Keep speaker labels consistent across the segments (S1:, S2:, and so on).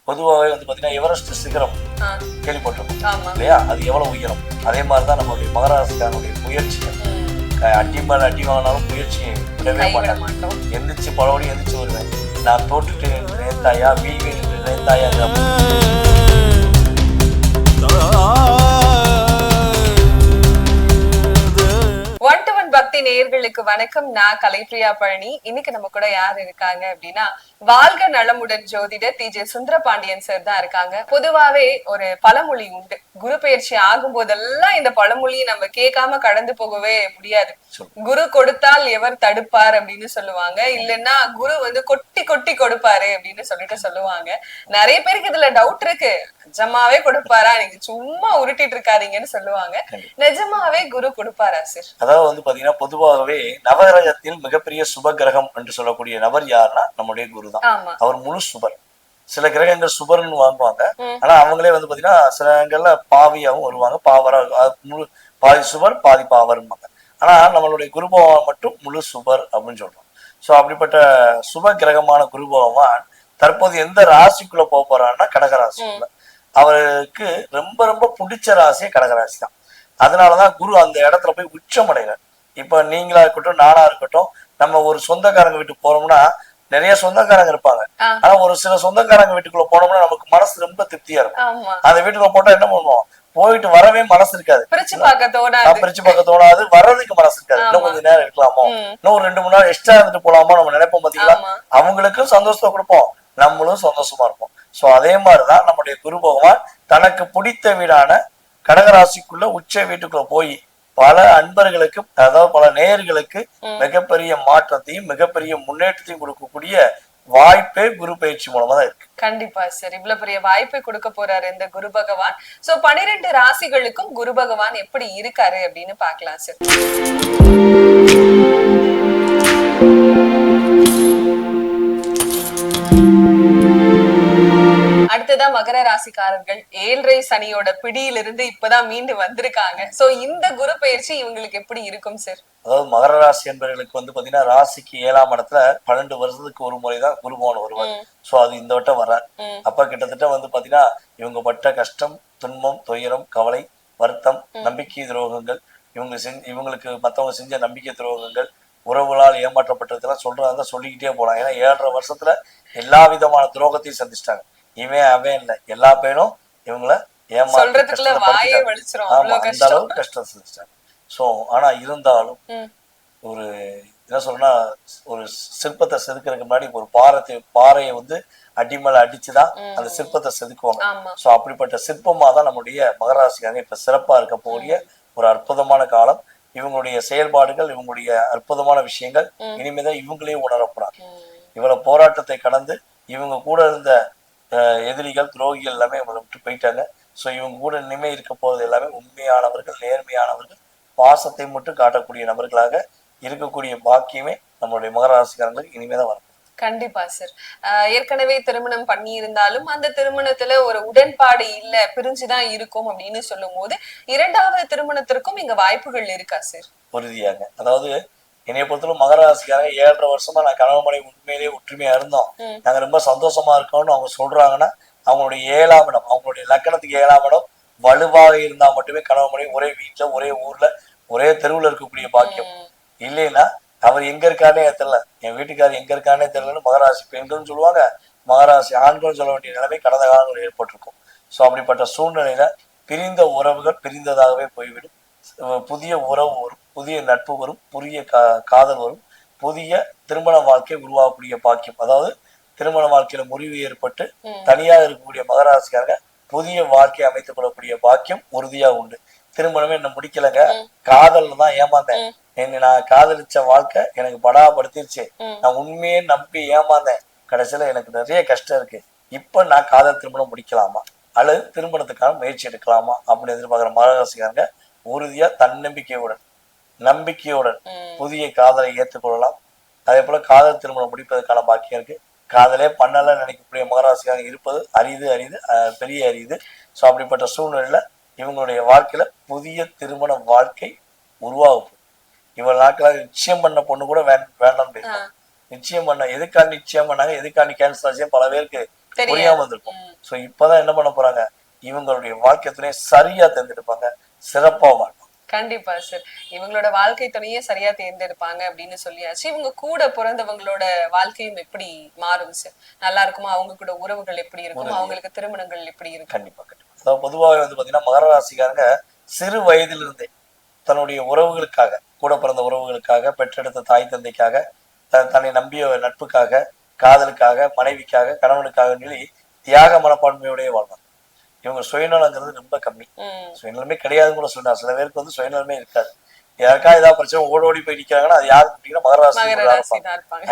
S1: பொதுவாகவே வந்து பாத்தீங்கன்னா எவரெஸ்ட் சிகரம் கேள்விப்பட்டிருக்கோம் இல்லையா? அது எவ்வளவு உயரம். அதே மாதிரிதான் நம்மளுடைய மகராசிக்காரனுடைய முயற்சிகள். அடி மேல அடி வாங்கினாலும் முயற்சியை விடவே மாட்டேன். எந்திரிச்சு பலபடி எந்திரிச்சு வருவேன். நான் தோற்றுட்டு நேர்த்தாயா வீடு நேர்த்தாயா
S2: பக்தி நேயர்களுக்கு வணக்கம். நான் கலைப்பிரியா பழனி. இன்னைக்கு நம்ம கூட யார் இருக்காங்க அப்படின்னா, வாழ்க நலமுடன் ஜோதிடர் TJ சுந்தரபாண்டியன் சார் தான் இருக்காங்க. பொதுவாவே ஒரு பழமொழி உண்டு, குரு பயிற்சி ஆகும் போதெல்லாம் இந்த பழமொழியை நம்ம கேட்காம கடந்து போகவே முடியாது. குரு கொடுத்தால் எவர் தடுப்பார் அப்படின்னு சொல்லுவாங்க. இல்லைன்னா குரு வந்து கொட்டி கொட்டி கொடுப்பாரு அப்படின்னு சொல்லுவாங்க. நிறைய பேருக்கு இதுல டவுட் இருக்கு, நிஜமாவே கொடுப்பாரா, நீங்க சும்மா உருட்டிட்டு இருக்காதீங்கன்னு சொல்லுவாங்க. நிஜமாவே குரு கொடுப்பாரா சார்?
S1: அதாவது வந்து பாத்தீங்கன்னா பொதுவாகவே நவகிரகத்தில் மிகப்பெரிய சுப கிரகம் என்று சொல்லக்கூடிய நபர் யாருன்னா நம்முடைய குரு தான். அவர் முழு சுபர். சில கிரகங்கள் சுபர்னு வாங்குவாங்க, ஆனா அவங்களே வந்து பாத்தீங்கன்னா சில இடங்கள்ல பாவியாவும் வருவாங்க, பாவரா முழு பாதி சுபர் பாதி பாவர்பாங்க. ஆனா நம்மளுடைய குரு பகவான் மட்டும் முழு சுபர் அப்படின்னு சொல்றோம். சோ அப்படிப்பட்ட சுப கிரகமான குரு பகவான் தற்போது எந்த ராசிக்குள்ள போக போறான்னா கடகராசிக்குள்ள. அவருக்கு ரொம்ப ரொம்ப பிடிச்ச ராசியே கடகராசி தான். அதனாலதான் குரு அந்த இடத்துல போய் உச்சம் அடைகிறார். இப்ப நீங்களா இருக்கட்டும் நானா இருக்கட்டும், நம்ம ஒரு சொந்தக்காரங்க வீட்டுக்கு போறோம்னா நிறைய சொந்தக்காரங்க இருப்பாங்க. ஆனா ஒரு சில சொந்தக்காரங்க வீட்டுக்குள்ள போனோம்னா நமக்கு மனசு ரொம்ப திருப்தியா இருக்கும். அந்த வீட்டுக்குள்ள போட்டா என்ன பண்ணுவோம், போயிட்டு வரவே மனசு இருக்காது, பிரிச்சு பார்க்க தோணாது, வர்றதுக்கு மனசு இருக்காது. இன்னும் கொஞ்சம் நேரம் இருக்கலாமோ, இன்னும் ஒரு 2-3 நாள் எக்ஸ்ட்ரா இருந்துட்டு போலாமோ நம்ம நினைப்போம். பாத்தீங்களா? அவங்களுக்கும் சந்தோஷத்தை கொடுப்போம், நம்மளும் சந்தோஷமா இருப்போம். சோ அதே மாதிரிதான் நம்முடைய குரு பகவான் தனக்கு பிடித்த வீடான கடகராசிக்குள்ள உச்ச வீட்டுக்குள்ள போய் பல அன்பர்களுக்கு, அதாவது பல நேயர்களுக்கு மிகப்பெரிய மாற்றத்தையும் மிகப்பெரிய முன்னேற்றத்தையும் கொடுக்கக்கூடிய வாய்ப்பே குரு பயிற்சி மூலமா தான் இருக்கு.
S2: கண்டிப்பா சார், இவ்வளவு பெரிய வாய்ப்பை கொடுக்க போறாரு இந்த குரு பகவான். சோ 12 ராசிகளுக்கும் குரு பகவான் எப்படி இருக்காரு அப்படின்னு பாக்கலாம் சார். அடுத்ததான் மகர ராசிக்காரர்கள் 7.5 சனியோட பிடியிலிருந்து இப்பதான் மீண்டு வந்திருக்காங்க. சோ இந்த குரு பயிற்சி இவங்களுக்கு எப்படி இருக்கும் சார்?
S1: அதாவது மகர ராசி என்பவர்களுக்கு வந்து பாத்தீங்கன்னா ராசிக்கு 7ஆம் இடத்துல 12 வருஷத்துக்கு ஒரு முறைதான் குரு பகவான் வருவார். சோ அது இந்த வட்டம் வர்றார். அப்ப கிட்டத்தட்ட வந்து பாத்தீங்கன்னா இவங்க பட்ட கஷ்டம், துன்பம், துயரம், கவலை, வருத்தம், நம்பிக்கை துரோகங்கள், இவங்களுக்கு மத்தவங்க செஞ்ச நம்பிக்கை துரோகங்கள், உறவுகளால் ஏமாற்றப்பட்டதெல்லாம் சொல்றாங்க, சொல்லிக்கிட்டே போலாம். ஏன்னா 7.5 வருஷத்துல எல்லா விதமான துரோகத்தையும் சந்திச்சிட்டாங்க. இவன் அவன் இல்ல, எல்லா பேரும் இவங்கள ஏமாற்றி அந்த அளவுக்கு கஷ்டம் செஞ்சுட்டாங்க. சோ ஆனா இருந்தாலும் ஒரு என்ன சொல்றேன்னா, ஒரு சிற்பத்தை செதுக்கிறதுக்கு முன்னாடி ஒரு பாறையை வந்து அடிமேல அடிச்சுதான் அந்த சிற்பத்தை செதுக்குவாங்க. சோ அப்படிப்பட்ட சிற்பமா தான் நம்முடைய மகராசிக்காக இப்ப சிறப்பா இருக்க போகிய ஒரு அற்புதமான காலம். இவங்களுடைய செயல்பாடுகள், இவங்களுடைய அற்புதமான விஷயங்கள் இனிமேதான் இவங்களையும் உணரப்படாது. இவ்வளவு போராட்டத்தை கடந்து இவங்க கூட இருந்த எதிரிகள், துரோகிகள் எல்லாமே இவங்களை விட்டு போயிட்டாங்க. சோ இவங்க கூட இனிமே இருக்க போறது எல்லாமே உண்மையானவர்கள், நேர்மையானவர்கள், பாசத்தை மட்டும் காட்டக்கூடிய நபர்களாக இருக்கக்கூடிய பாக்கியமே நம்மளுடைய மகராசிக்காரங்களுக்கு இனிமேதான் வரும்.
S2: கண்டிப்பா சார். ஏற்கனவே திருமணம் பண்ணி இருந்தாலும் அந்த திருமணத்துல ஒரு உடன்பாடு இல்ல, பிரிஞ்சுதான் இருக்கும் அப்படின்னு சொல்லும் போது 2வது திருமணத்திற்கும் இங்க வாய்ப்புகள் இருக்கா சார்?
S1: உறுதியாக. அதாவது என்னைய பொறுத்தவரை மகராசிக்காரங்க 7.5 வருஷமா நான் கணவன் மனைவி உண்மையிலேயே ஒற்றுமையா இருந்தோம், நாங்க ரொம்ப சந்தோஷமா இருக்கோம்னு அவங்க சொல்றாங்கன்னா அவங்களுடைய 7ஆம் இடம், அவங்களுடைய லக்கணத்துக்கு 7ஆம் இடம் வலுவாக இருந்தா மட்டுமே கணவன் மனைவி ஒரே வீட்டுல, ஒரே ஊர்ல, ஒரே தெருவுல இருக்கக்கூடிய பாக்கியம். இல்லைன்னா அவர் எங்க இருக்கானே தெரியல, என் வீட்டுக்காரர் எங்க இருக்கானே தெரியலன்னு மகராசி பெண்கள் சொல்லுவாங்க, மகராசி ஆண்கள் சொல்ல வேண்டிய நிலைமை கடந்த காலங்கள் ஏற்பட்டிருக்கும். சோ அப்படிப்பட்ட சூழ்நிலையில பிரிந்த உறவுகள் பிரிந்ததாகவே போய்விடும். புதிய உறவு வரும், புதிய நட்பு வரும், புதிய காதல் வரும், புதிய திருமண வாழ்க்கை உருவாகக்கூடிய பாக்கியம். அதாவது திருமண வாழ்க்கையில முறிவு ஏற்பட்டு தனியாக இருக்கக்கூடிய மகராசிக்காரங்க புதிய வாழ்க்கை அமைத்துக் கொள்ளக்கூடிய பாக்கியம் உறுதியா உண்டு. திருமணமே என்ன முடிக்கலங்க, காதல்ல தான் ஏமாந்தேன், என்ன நான் காதலிச்ச வாழ்க்கை எனக்கு படாப்படுத்திருச்சு, நான் உண்மையே நம்பி ஏமாந்தேன், கடைசியில எனக்கு நிறைய கஷ்டம் இருக்கு, இப்ப நான் காதல் திருமணம் முடிக்கலாமா அல்லது திருமணத்துக்கான முயற்சி எடுக்கலாமா அப்படின்னு எதிர்பார்க்கிற மகராசிக்காரங்க உறுதியா நம்பிக்கையுடன் புதிய காதலை ஏற்றுக்கொள்ளலாம். அதே போல காதல் திருமணம் முடிப்பதற்கான பாக்கியம் இருக்கு. காதலே பண்ணல நினைக்கக்கூடிய மகராசிக்காக இருப்பது பெரிய அரிது. சோ அப்படிப்பட்ட சூழ்நிலையில இவங்களுடைய வாழ்க்கையில புதிய திருமண வாழ்க்கை உருவாகும். இவ்வளவு நாட்களாக நிச்சயம் பண்ண பொண்ணு கூட வேண்டாம், நிச்சயம் பண்ண எதுக்காண்டி நிச்சயம் பண்ணாங்க, எதுக்காண்டி கேன்சல் ஆச்சு பல பேருக்கு புரியாம இருந்திருக்கும். சோ இப்பதான் என்ன பண்ண போறாங்க, இவங்களுடைய வாழ்க்கை துணையை சரியா தேர்ந்தெடுப்பாங்க, சிறப்பா வாழ்வாங்க.
S2: கண்டிப்பா சார். இவங்களோட வாழ்க்கை துணையே சரியா தேர்ந்தெடுப்பாங்க அப்படின்னு சொல்லியாச்சு. இவங்க கூட பிறந்தவங்களோட வாழ்க்கையும் எப்படி மாறும் சார்? நல்லா இருக்குமா? அவங்க கூட உறவுகள் எப்படி இருக்கும்? அவங்களுக்கு திருமணங்கள் எப்படி இருக்கும்?
S1: கண்டிப்பா கண்டிப்பா. அதாவது பொதுவாகவே பாத்தீங்கன்னா மகர ராசிக்காரங்க சிறு வயதிலிருந்தே தன்னுடைய உறவுகளுக்காக, கூட பிறந்த உறவுகளுக்காக, பெற்றெடுத்த தாய் தந்தைக்காக, தன்னை நம்பிய நட்புக்காக, காதலுக்காக, மனைவிக்காக, கணவனுக்காக சொல்லி தியாக மனப்பான்மையோடய வாழ்வாங்க. இவங்க சுயநலங்கிறது ரொம்ப கம்மி. சுயநலமே கிடையாதுன்னு கூட சொல்றாங்க. சில பேருக்கு சுயநலமே இருக்காது. யாருக்கா ஏதாவது பிரச்சனை ஓடி போய் நிக்கிறாங்கன்னா அது யாரு அப்படின்னா மகர ராசி.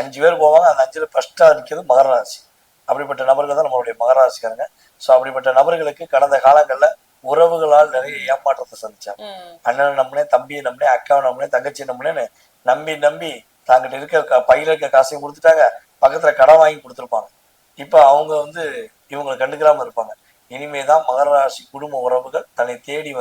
S1: 5 பேர் போவாங்க, அந்த 5ல ஃபர்ஸ்டா நிக்கிறது மகர ராசி. அப்படிப்பட்ட நபர்கள் தான் நம்மளுடைய மகர ராசிக்காரங்க. சோ அப்படிப்பட்ட நபர்களுக்கு கடந்த காலங்கள்ல உறவுகளால் நிறைய ஏமாற்றத்தை சந்திச்சாங்க. அண்ணனை நம்பினேன், தம்பியை நம்பினேன், அக்காவை நம்பினேன், தங்கச்சியை நம்பினேன்னு நம்பி தாங்கிட்ட இருக்க பையில இருக்க காசையும் கொடுத்துட்டாங்க, பக்கத்துல கடன் வாங்கி கொடுத்துருப்பாங்க. இப்ப அவங்க இவங்களை கண்டுக்கிறாம இருப்பாங்க. இனிமேதான் மகர ராசி குடும்ப உறவுகள் தன்னை தேடி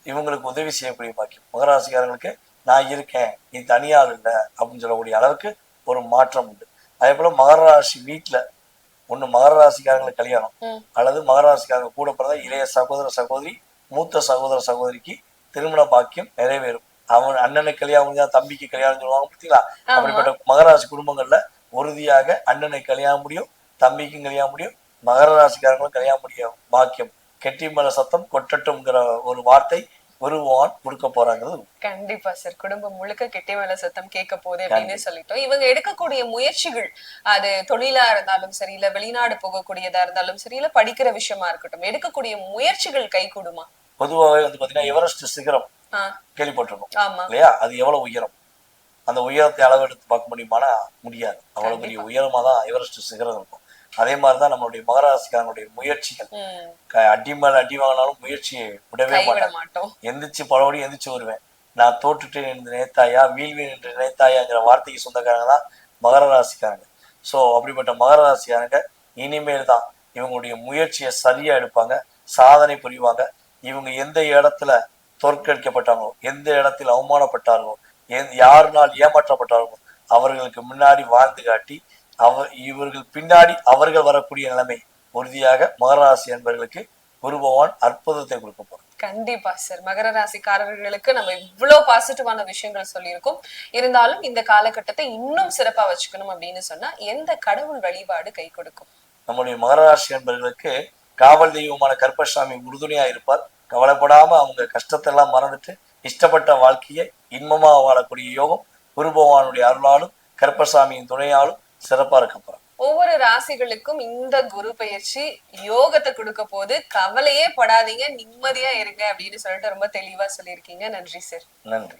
S1: இவங்களுக்கு உதவி செய்யக்கூடிய பாக்கியம். மகர ராசிக்காரங்களுக்கு நான் இருக்கேன், நீ தனியாள் இல்லை அப்படின்னு சொல்லக்கூடிய அளவுக்கு ஒரு மாற்றம் உண்டு. அதே போல மகர ராசி வீட்டுல ஒண்ணு மகர ராசிக்காரங்களுக்கு கல்யாணம், அல்லது மகர ராசிக்காரங்க கூட பிறந்த இளைய சகோதர சகோதரி, மூத்த சகோதர சகோதரிக்கு திருமண பாக்கியம் நிறைவேறும். அவன் அண்ணனுக்கு கல்யாணம் முடிஞ்சா தம்பிக்கு கல்யாணம் சொல்லுவாங்க பார்த்தீங்களா? அப்படிப்பட்ட மகர ராசி குடும்பங்கள்ல உறுதியாக அண்ணனுக்கு கல்யாணம் முடியும், தம்பிக்கும் கல்யாணம் முடியும், மகர ராசிக்காரங்களும் கல்யாணம் முடியும் பாக்கியம். கெட்டி மேல சத்தம் கொட்டட்டும்ங்கிற ஒரு வார்த்தை குருவான் கொடுக்க போறாங்கிறது.
S2: கண்டிப்பா சார். குடும்பம் முழுக்க கெட்டி மேல சத்தம் கேட்க போகுது அப்படின்னு சொல்லிட்டோம். இவங்க எடுக்கக்கூடிய முயற்சிகள், அது தொழிலா இருந்தாலும் சரி, இல்ல வெளிநாடு போகக்கூடியதா இருந்தாலும் சரி, இல்ல படிக்கிற விஷயமா இருக்கட்டும், எடுக்கக்கூடிய முயற்சிகள் கை கூடுமா?
S1: பொதுவாகவே பாத்தீங்கன்னா எவரெஸ்ட் சிகரம் கேள்விப்பட்டிருக்கோம் இல்லையா? அது எவ்வளவு உயரம், அந்த உயரத்தை அளவெடுத்து பார்க்க முடியுமானா முடியாது. அவ்வளவு பெரிய உயரமா தான் எவரெஸ்ட் சிகரம் இருக்கும். அதே மாதிரிதான் நம்மளுடைய மகர ராசிக்காரனுடைய முயற்சிகள். அடி மேல அடி வாங்கினாலும் முயற்சியை விடவே மாட்டோம். எந்திரிச்சு பலபடி எந்திரிச்சு வருவேன். நான் தோற்றுட்டேன் என்று நினைத்தாயா, வீழ்வேன் என்று நினைத்தாயாங்கிற வார்த்தைக்கு சொந்தக்காரங்க தான் மகர ராசிக்காரங்க. சோ அப்படிப்பட்ட மகர ராசிக்காரங்க இனிமேல் தான் இவங்களுடைய முயற்சியை சரியா எடுப்பாங்க, சாதனை புரிவாங்க. இவங்க எந்த இடத்துல தோற்கடிக்கப்பட்டாங்களோ, எந்த இடத்தில் அவமானப்பட்டார்களோ, யாருனால் ஏமாற்றப்பட்டார்களோ அவர்களுக்கு முன்னாடி வாழ்ந்து காட்டி இவர்கள் பின்னாடி அவர்கள் வரக்கூடிய நிலைமை உறுதியாக மகர ராசி என்பவர்களுக்கு குரு பகவான் அற்புதத்தை கொடுக்க போறோம்.
S2: கண்டிப்பா சார். மகர ராசிக்காரர்களுக்கு நம்ம இவ்வளவு பாசிட்டிவான விஷயங்கள் சொல்லியிருக்கோம். இருந்தாலும் இந்த காலகட்டத்தை இன்னும் சிறப்பா வச்சுக்கணும் அப்படின்னு சொன்னா எந்த கடவுள் வழிபாடு கை கொடுக்கும்?
S1: நம்முடைய மகர ராசி என்பவர்களுக்கு காவல் தெய்வமான கருப்பசாமி உறுதுணையா இருப்பார். கவலைப்படாம அவங்க கஷ்டத்தை எல்லாம் மறந்துட்டு இஷ்டப்பட்ட வாழ்க்கையை இன்பமா வாழக்கூடிய யோகம் குரு பகவானுடைய அருளாலும் கருப்பசாமியின் துணையாலும் சிறப்பா இருக்க போறோம்.
S2: ஒவ்வொரு ராசிகளுக்கும் இந்த குரு பயிற்சி யோகத்தை கொடுக்க போது கவலையே படாதீங்க, நிம்மதியா இருங்க அப்படின்னு சொல்லிட்டு ரொம்ப தெளிவா சொல்லியிருக்கீங்க. நன்றி சார்.
S1: நன்றி.